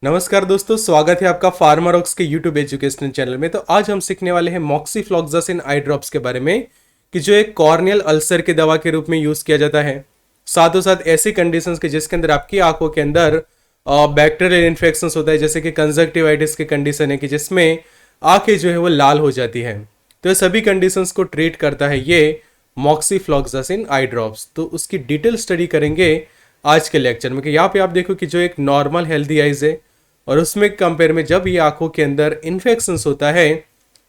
नमस्कार दोस्तों, स्वागत है आपका फार्मारॉक्स के यूट्यूब एजुकेशनल चैनल में। तो आज हम सीखने वाले हैं मॉक्सीफ्लॉक्सासिन आई ड्रॉप्स के बारे में कि जो एक कॉर्नियल अल्सर की दवा के रूप में यूज किया जाता है। साथों साथ ऐसी कंडीशंस के जिसके अंदर आपकी आंखों के अंदर बैक्टीरियल इन्फेक्शंस होता है, जैसे कि कंजक्टिवाइटिस की कंडीशन है कि जिसमें आंखें जो है वो लाल हो जाती है। तो ये सभी कंडीशंस को ट्रीट करता है ये मॉक्सीफ्लॉक्सासिन आई ड्रॉप्स। तो उसकी डिटेल स्टडी करेंगे आज के लेक्चर में। कि यहाँ पे आप देखो कि जो एक नॉर्मल हेल्दी आइज है और उसमें कंपेयर में जब ये आंखों के अंदर इन्फेक्शंस होता है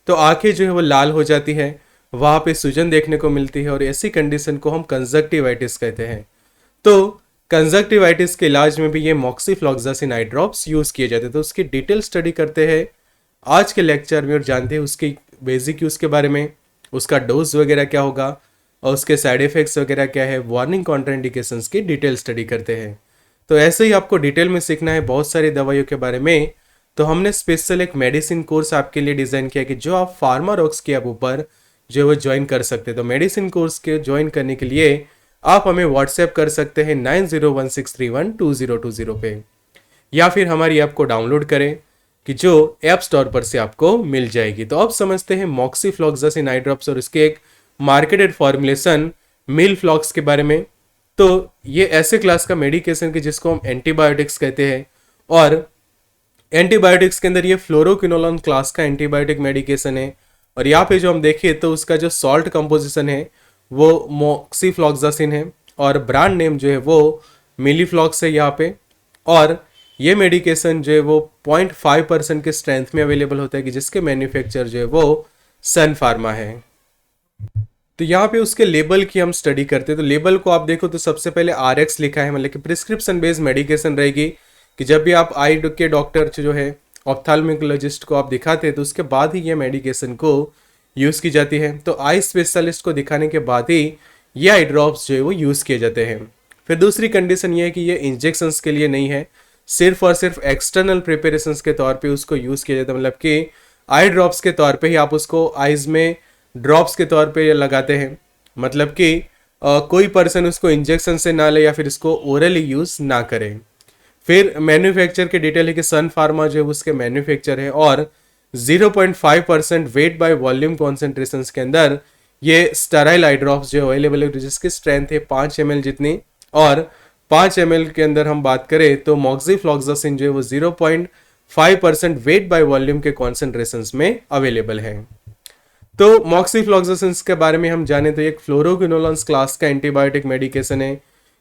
तो आंखें जो है वो लाल हो जाती है, वहाँ पे सूजन देखने को मिलती है और ऐसी कंडीशन को हम कंजक्टिवाइटिस कहते हैं। तो कंजक्टिवाइटिस के इलाज में भी ये मॉक्सीफ्लॉक्सासिन आई ड्रॉप्स यूज किए जाते हैं। तो उसकी डिटेल स्टडी करते हैं आज के लेक्चर में और जानते हैं उसकी बेसिक यूज के बारे में, उसका डोज वगैरह क्या होगा और उसके साइड इफेक्ट्स वगैरह क्या है, वार्निंग कॉन्ट्राइंडिकेशंस की डिटेल स्टडी करते हैं। तो ऐसे ही आपको डिटेल में सीखना है बहुत सारी दवाइयों के बारे में। तो हमने स्पेशल एक मेडिसिन कोर्स आपके लिए डिज़ाइन किया कि जो आप फार्मारॉक्स के ऐप ऊपर जो है वो ज्वाइन कर सकते हैं। तो मेडिसिन कोर्स के ज्वाइन करने के लिए आप हमें व्हाट्सएप कर सकते हैं 9016312020 पे, या फिर हमारी ऐप को डाउनलोड करें कि जो ऐप स्टोर पर से आपको मिल जाएगी। तो अब समझते हैं मॉक्सीफ्लॉक्सासिन आई ड्रॉप्स और इसके एक मार्केटेड फॉर्मुलेशन मिलफ्लॉक्स के बारे में। तो ये ऐसे क्लास का मेडिकेशन कि जिसको हम एंटीबायोटिक्स कहते हैं, और एंटीबायोटिक्स के अंदर ये फ्लोरोक्विनोलोन क्लास का एंटीबायोटिक मेडिकेशन है। और यहाँ पे जो हम देखें तो उसका जो सॉल्ट कंपोजिशन है वो मॉक्सीफ्लॉक्सासिन है और ब्रांड नेम जो है वो मिलीफ्लॉक्स है यहाँ पे। और ये मेडिकेशन जो है वो 0.5% के स्ट्रेंथ में अवेलेबल होता है कि जिसके मैन्युफैक्चर जो है वो सन फार्मा है। तो यहाँ पे उसके लेबल की हम स्टडी करते हैं। तो लेबल को आप देखो तो सबसे पहले RX लिखा है, मतलब कि प्रिस्क्रिप्शन बेस्ड मेडिकेशन रहेगी कि जब भी आप आई के डॉक्टर जो है ऑप्थाल्मिकोलॉजिस्ट को आप दिखाते हैं तो उसके बाद ही ये मेडिकेशन को यूज़ की जाती है। तो आई स्पेशलिस्ट को दिखाने के बाद ही ये आई ड्रॉप्स जो है वो यूज़ किए जाते हैं। फिर दूसरी कंडीशन ये है कि ये इंजेक्शंस के लिए नहीं है, सिर्फ और सिर्फ एक्सटर्नल प्रिपरेशंस के तौर पे उसको यूज़ किया जाता है। मतलब कि आई ड्रॉप्स के तौर पे ही आप उसको आइज़ में ड्रॉप्स के तौर पे लगाते हैं। मतलब कि कोई पर्सन उसको इंजेक्शन से ना ले या फिर इसको ओरली यूज़ ना करें। फिर मैन्युफैक्चर के डिटेल है कि सन फार्मा जो है उसके मैन्युफैक्चर है और 0.5% वेट बाय वॉल्यूम कॉन्सेंट्रेशन के अंदर ये स्टेराइल आई ड्रॉप्स जो अवेलेबल है जिसकी स्ट्रेंथ है 5 ml जितनी। और 5 ml के अंदर हम बात करें तो मॉक्सीफ्लॉक्सासिन जो है वो 0.5% वेट बाय वॉल्यूम के कॉन्सेंट्रेशन में अवेलेबल है। तो मॉक्सीफ्लॉक्सासिन के बारे में हम जाने तो एक फ्लोरोक्विनोलोन्स क्लास का एंटीबायोटिक मेडिकेशन है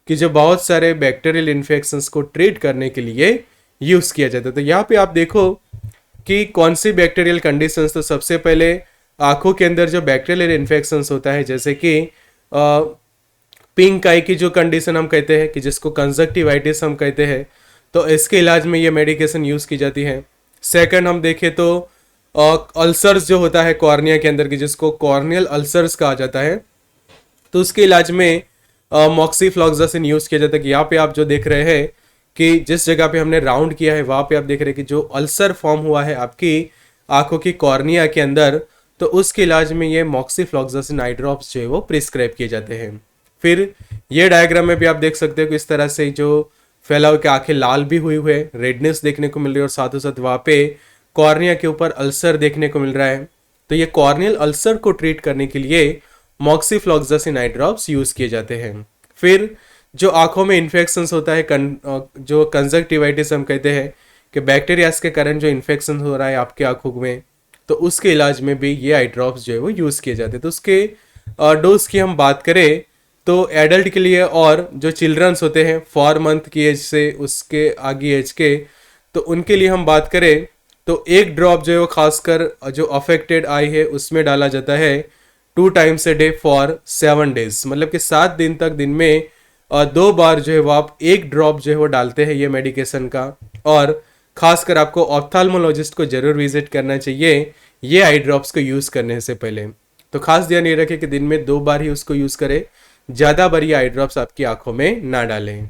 कि जो बहुत सारे बैक्टीरियल इन्फेक्शंस को ट्रीट करने के लिए यूज़ किया जाता है। तो यहाँ पे आप देखो कि कौन सी बैक्टीरियल कंडीशंस। तो सबसे पहले आंखों के अंदर जो बैक्टीरियल इन्फेक्शंस होता है, जैसे कि पिंक आई की जो कंडीशन हम कहते हैं कि जिसको कंजक्टिवाइटिस हम कहते हैं, तो इसके इलाज में ये मेडिकेशन यूज़ की जाती है। सेकंड हम देखें तो अल्सर्स जो होता है कॉर्निया के अंदर की जिसको कॉर्नियल अल्सर्स कहा जाता है, तो उसके इलाज में मॉक्सीफ्लॉक्सासिन यूज़ किया जाता है। कि यहाँ पे आप जो देख रहे हैं कि जिस जगह पे हमने राउंड किया है वहाँ पे आप देख रहे हैं कि जो अल्सर फॉर्म हुआ है आपकी आंखों की कॉर्निया के अंदर, तो उसके इलाज में ये मॉक्सीफ्लॉक्सासिन आई ड्रॉप्स जो है वो प्रिस्क्राइब किए जाते हैं। फिर ये डायग्राम में भी आप देख सकते हो कि इस तरह से जो फैला हुआ कि आंखें लाल भी हुई हुए, रेडनेस देखने को मिल रही है और साथों साथ वहाँ पे कॉर्निया के ऊपर अल्सर देखने को मिल रहा है। तो ये कॉर्नियल अल्सर को ट्रीट करने के लिए मॉक्सीफ्लॉक्सासिन आई ड्रॉप्स यूज़ किए जाते हैं। फिर जो आंखों में इन्फेक्शंस होता है जो कंजक्टिवाइटिस हम कहते हैं कि बैक्टीरियाज के कारण जो इन्फेक्शन हो रहा है आपके आंखों में, तो उसके इलाज में भी ये आई ड्रॉप्स जो है वो यूज़ किए जाते हैं। तो उसके डोज की हम बात करें तो एडल्ट के लिए और जो चिल्ड्रंस होते हैं 4 मंथ की एज से उसके आगे एज के, तो उनके लिए हम बात करें तो एक ड्रॉप जो है वो खासकर जो अफेक्टेड आई है उसमें डाला जाता है 2 times a day for 7 days। मतलब कि 7 दिन तक दिन में 2 बार जो है वो आप एक ड्रॉप जो है वो डालते हैं ये मेडिकेशन का। और खासकर आपको ऑप्थाल्मोलॉजिस्ट को जरूर विजिट करना चाहिए ये आई ड्रॉप्स को यूज़ करने से पहले। तो खास ध्यान ये रखें कि दिन में 2 बार ही उसको यूज़ करें, ज़्यादा बार ये आई ड्रॉप्स आपकी आंखों में ना डालें।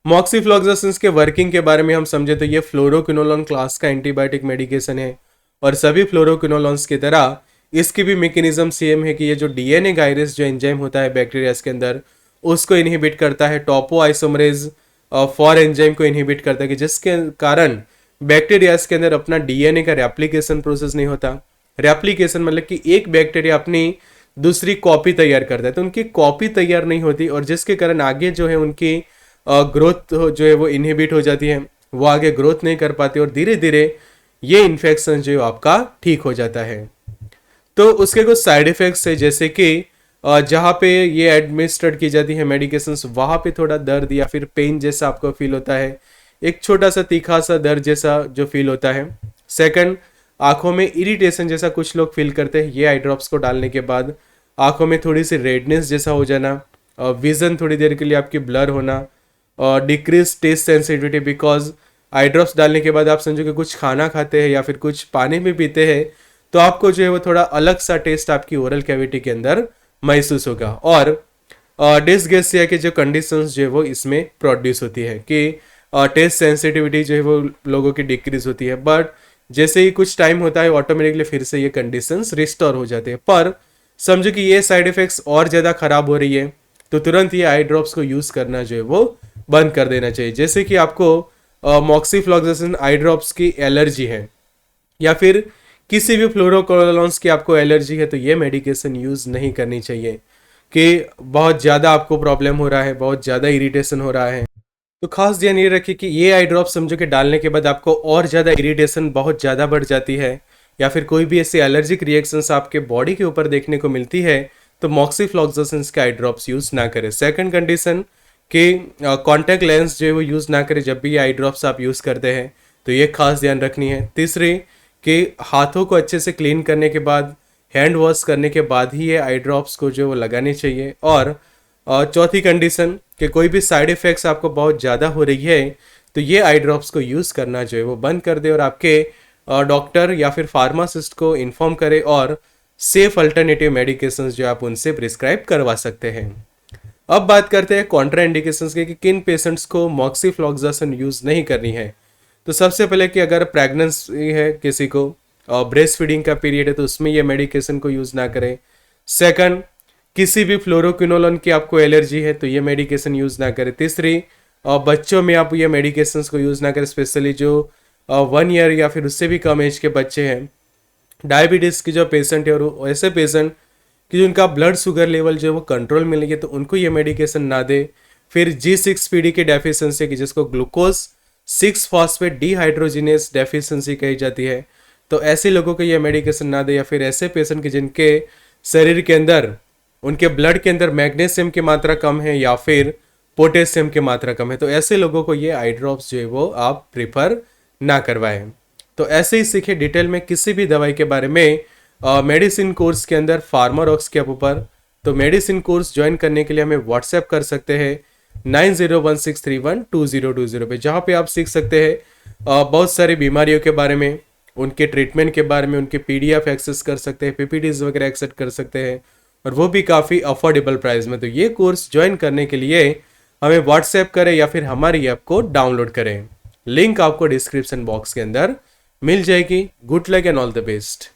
मॉक्सीफ्लॉक्सासिन के वर्किंग के बारे में हम समझे तो ये फ्लोरोक्विनोलोन क्लास का एंटीबायोटिक मेडिकेशन है और सभी फ्लोरोक्विनोलोन्स की तरह इसकी भी मैकेनिज्म सेम है कि ये जो डीएनए गायरेज जो एंजाइम होता है बैक्टीरियाज के अंदर उसको इनहिबिट करता है टॉपो आइसोमरेज फॉर एंजाइम को इनहिबिट करता है कि जिसके कारण बैक्टीरियाज के अंदर अपना डीएनए का रेप्लिकेशन प्रोसेस नहीं होता। रेप्लिकेशन मतलब कि एक बैक्टीरिया अपनी दूसरी कॉपी तैयार करता है, तो उनकी कॉपी तैयार नहीं होती और जिसके कारण आगे जो है उनकी ग्रोथ जो है वो इनहिबिट हो जाती है, वो आगे ग्रोथ नहीं कर पाती और धीरे धीरे ये इन्फेक्शन जो है आपका ठीक हो जाता है। तो उसके कुछ साइड इफेक्ट्स है, जैसे कि जहाँ पे ये एडमिनिस्ट्रेट की जाती है मेडिकेशंस, वहाँ पे थोड़ा दर्द या फिर पेन जैसा आपको फील होता है, एक छोटा सा तीखा सा दर्द जैसा जो फील होता है। सेकंड, आंखों में इरिटेशन जैसा कुछ लोग फील करते हैं ये आई ड्रॉप्स को डालने के बाद। आंखों में थोड़ी सी रेडनेस जैसा हो जाना, विजन थोड़ी देर के लिए आपकी ब्लर होना, और decrease test sensitivity, because eye drops डालने के बाद आप समझो कि कुछ खाना खाते हैं या फिर कुछ पानी भी पीते हैं तो आपको जो है वो थोड़ा अलग सा टेस्ट आपकी ओरल कैविटी के अंदर महसूस होगा। और डिसगेस्टिया के जो कंडीशंस जो है वो इसमें प्रोड्यूस होती है कि टेस्ट सेंसिटिविटी जो है वो लोगों की डिक्रीज होती है, बट जैसे ही कुछ टाइम होता है ऑटोमेटिकली फिर से ये कंडीशंस रिस्टोर हो जाते हैं। पर समझो कि ये साइड इफेक्ट्स और ज़्यादा खराब हो रही है तो तुरंत ये आई ड्रॉप्स को यूज़ करना जो है वो बंद कर देना चाहिए। जैसे कि आपको मॉक्सीफ्लॉक्सासिन आई ड्रॉप्स की एलर्जी है या फिर किसी भी फ्लोरोकोलोन्स की आपको एलर्जी है तो ये मेडिकेशन यूज़ नहीं करनी चाहिए कि बहुत ज़्यादा आपको प्रॉब्लम हो रहा है, बहुत ज़्यादा इरिटेशन हो रहा है। तो खास ध्यान ये रखिए कि ये आई ड्रॉप समझो कि डालने के बाद आपको और ज़्यादा इरिटेशन बहुत ज़्यादा बढ़ जाती है या फिर कोई भी ऐसी एलर्जिक रिएक्शंस आपके बॉडी के ऊपर देखने को मिलती है तो मॉक्सीफ्लॉक्सासिन के आई ड्रॉप्स यूज़ ना करें। सेकंड कंडीशन कि कॉन्टैक्ट लेंस जो है वो यूज़ ना करें जब भी ये आई ड्रॉप्स आप यूज़ करते हैं, तो ये खास ध्यान रखनी है। तीसरी कि हाथों को अच्छे से क्लीन करने के बाद, हैंड वॉश करने के बाद ही ये आई ड्रॉप्स को जो वो लगानी चाहिए। और चौथी कंडीशन कि कोई भी साइड इफ़ेक्ट्स आपको बहुत ज़्यादा हो रही है तो ये आई ड्रॉप्स को यूज़ करना जो है वो बंद कर दे और आपके डॉक्टर या फिर फार्मासिस्ट को इन्फॉर्म करें और सेफ अल्टरनेटिव मेडिकेशंस जो आप उनसे प्रिस्क्राइब करवा सकते हैं। अब बात करते हैं कॉन्ट्रा इंडिकेशंस के कि किन पेशेंट्स को मॉक्सीफ्लॉक्सासिन यूज़ नहीं करनी है। तो सबसे पहले कि अगर प्रेगनेंसी है किसी को और ब्रेस्ट फीडिंग का पीरियड है तो उसमें ये मेडिकेशन को यूज़ ना करें। सेकंड, किसी भी फ्लोरोक्विनोलोन की आपको एलर्जी है तो ये मेडिकेशन यूज़ ना करें। तीसरी, बच्चों में आप ये मेडिकेशंस को यूज़ ना करें, स्पेशली जो 1 ईयर या फिर उससे भी कम एज के बच्चे हैं, डायबिटीज़ के जो पेशेंट है और ऐसे पेशेंट कि जिनका ब्लड शुगर लेवल जो है वो कंट्रोल में लगे तो उनको ये मेडिकेशन ना दे। फिर G6PD की डेफिशिएंसी की जिसको ग्लूकोज 6 फॉस्फेट डिहाइड्रोजिनेस डेफिशिएंसी कही जाती है, तो ऐसे लोगों को ये मेडिकेशन ना दे। या फिर ऐसे पेशेंट के जिनके शरीर के अंदर, उनके ब्लड के अंदर मैग्नीशियम की मात्रा कम है या फिर पोटेशियम की मात्रा कम है, तो ऐसे लोगों को ये आई ड्रॉप्स जो है वो आप प्रिफर ना करवाएं। तो ऐसे ही सीखे डिटेल में किसी भी दवाई के बारे में मेडिसिन कोर्स के अंदर फार्मारॉक्स के ऊपर। तो मेडिसिन कोर्स ज्वाइन करने के लिए हमें व्हाट्सएप कर सकते हैं 9016312020 पे, जहाँ पे आप सीख सकते हैं बहुत सारी बीमारियों के बारे में, उनके ट्रीटमेंट के बारे में, उनके PDF एक्सेस कर सकते हैं, PPTs वगैरह एक्सेस कर सकते हैं और वो भी काफ़ी अफोर्डेबल प्राइस में। तो ये कोर्स ज्वाइन करने के लिए हमें व्हाट्सएप करें या फिर हमारी ऐप को डाउनलोड करें। लिंक आपको डिस्क्रिप्शन बॉक्स के अंदर मिल जाएगी। Good luck and all the best.